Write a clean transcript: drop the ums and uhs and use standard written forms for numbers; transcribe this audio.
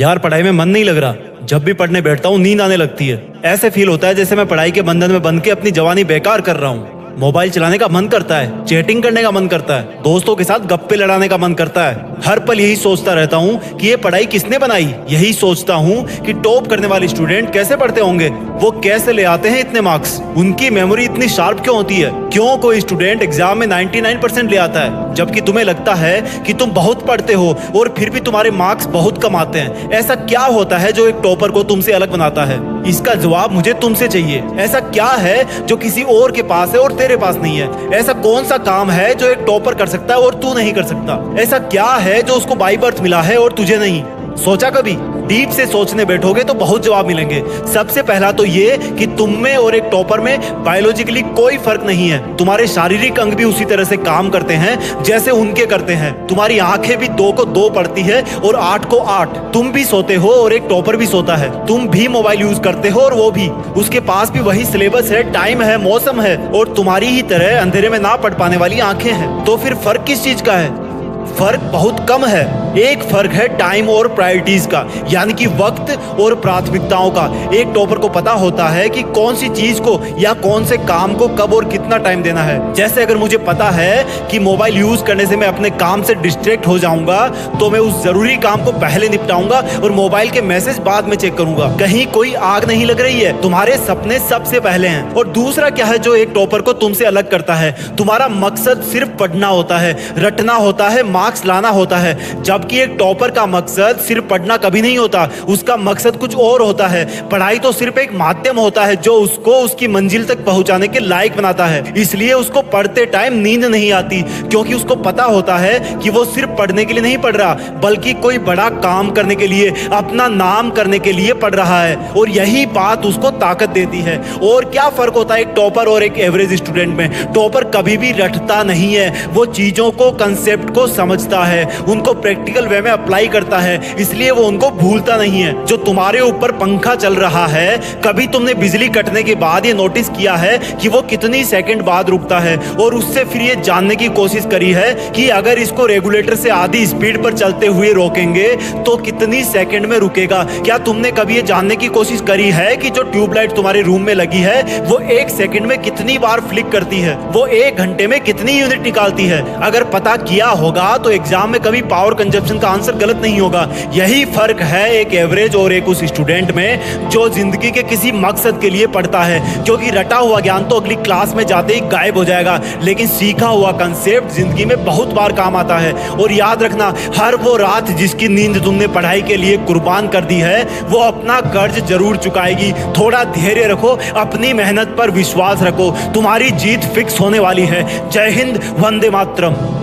यार पढ़ाई में मन नहीं लग रहा। जब भी पढ़ने बैठता हूँ नींद आने लगती है। ऐसे फील होता है जैसे मैं पढ़ाई के बंधन में बंध के अपनी जवानी बेकार कर रहा हूँ। मोबाइल चलाने का मन करता है, चैटिंग करने का मन करता है, दोस्तों के साथ गप्पे लड़ाने का मन करता है। हर पल यही सोचता रहता हूँ कि ये पढ़ाई किसने बनाई। यही सोचता हूँ कि टॉप करने वाले स्टूडेंट कैसे पढ़ते होंगे, वो कैसे ले आते हैं इतने मार्क्स, उनकी मेमोरी इतनी शार्प क्यों होती है। क्यों कोई स्टूडेंट एग्जाम में 99% ले आता है जबकि तुम्हें लगता है कि तुम बहुत पढ़ते हो और फिर भी तुम्हारे मार्क्स बहुत कम आते हैं। ऐसा क्या होता है जो एक टॉपर को तुमसे अलग बनाता है? इसका जवाब मुझे तुमसे चाहिए। ऐसा क्या है जो किसी और के पास है और तेरे पास नहीं है? ऐसा कौन सा काम है जो एक टॉपर कर सकता है और तू नहीं कर सकता? ऐसा क्या है जो उसको बाय बर्थ मिला है और तुझे नहीं? सोचा कभी? डीप से सोचने बैठोगे तो बहुत जवाब मिलेंगे। सबसे पहला तो ये कि तुम में और एक टॉपर में बायोलॉजिकली कोई फर्क नहीं है। तुम्हारे शारीरिक अंग भी उसी तरह से काम करते हैं जैसे उनके करते हैं। तुम्हारी आंखें भी 2 को 2 पढ़ती है और 8 को 8। तुम भी सोते हो और एक टॉपर भी सोता है। तुम भी मोबाइल यूज करते हो और वो भी। उसके पास भी वही सिलेबस है, टाइम है, मौसम है और तुम्हारी ही तरह अंधेरे में ना पढ़ पाने वाली आंखें हैं। तो फिर फर्क किस चीज का है? फर्क बहुत कम है। एक फर्क है टाइम और प्रायोरिटीज का, यानी कि वक्त और प्राथमिकताओं का। एक टॉपर को पता होता है कि कौन सी चीज को या कौन से काम को कब और कितना टाइम देना है। जैसे अगर मुझे पता है कि मोबाइल यूज करने से मैं अपने काम से डिस्ट्रैक्ट हो जाऊंगा तो मैं उस जरूरी काम को पहले निपटाऊंगा और मोबाइल के मैसेज बाद में चेक करूंगा। कहीं कोई आग नहीं लग रही है, तुम्हारे सपने सबसे पहले हैं। और दूसरा क्या है जो एक टॉपर को तुमसे अलग करता है? तुम्हारा मकसद सिर्फ पढ़ना होता है, रटना होता है, मार्क्स लाना होता है। जबकि एक टॉपर का मकसद सिर्फ पढ़ना कभी नहीं होता, उसका मकसद कुछ और होता है। पढ़ाई तो सिर्फ एक माध्यम होता है जो उसको उसकी मंजिल तक पहुंचाने के लायक बनाता है। इसलिए उसको पढ़ते टाइम नींद नहीं आती, क्योंकि उसको पता होता है कि वो सिर्फ पढ़ने के लिए नहीं पढ़ रहा बल्कि कोई बड़ा काम करने के लिए, अपना नाम करने के लिए पढ़ रहा है। और यही बात उसको ताकत देती है। और क्या फर्क होता है एक टॉपर और एक एवरेज स्टूडेंट में? टॉपर कभी भी रटता नहीं है, वो चीजों को, कंसेप्ट को समझता है, उनको प्रैक्टिकल वे में अप्लाई करता है, इसलिए वो उनको भूलता नहीं है। जो तुम्हारे ऊपर पंखा चल रहा है, कभी तुमने बिजली कटने के बाद ये नोटिस किया है कि वो कितनी सेकंड बाद रुकता है? और उससे फिर ये जानने की कोशिश करी है कि अगर इसको रेगुलेटर से आधी स्पीड पर चलते हुए रोकेंगे तो कितनी सेकंड में रुकेगा? क्या तुमने कभी ये जानने की कोशिश करी है कि जो ट्यूबलाइट तुम्हारे रूम में लगी है वो 1 सेकंड में कितनी बार फ्लिक करती है? वो 1 घंटे में कितनी यूनिट निकालती है? अगर पता किया होगा तो एग्जाम में कभी पावर कंजप्शन का आंसर गलत नहीं होगा। यही फर्क है एक एवरेज और एक उस स्टूडेंट में जो जिंदगी के किसी मकसद के लिए पढ़ता है। क्योंकि रटा हुआ ज्ञान तो अगली क्लास में जाते ही गायब हो जाएगा, लेकिन सीखा हुआ कंसेप्ट जिंदगी में बहुत बार काम आता है। और याद रखना, हर वो रात जिसकी नींद तुमने पढ़ाई के लिए कुर्बान कर दी है वो अपना कर्ज जरूर चुकाएगी। थोड़ा धैर्य रखो, अपनी मेहनत पर विश्वास रखो, तुम्हारी जीत फिक्स होने वाली है। जय हिंद, वंदे मातरम।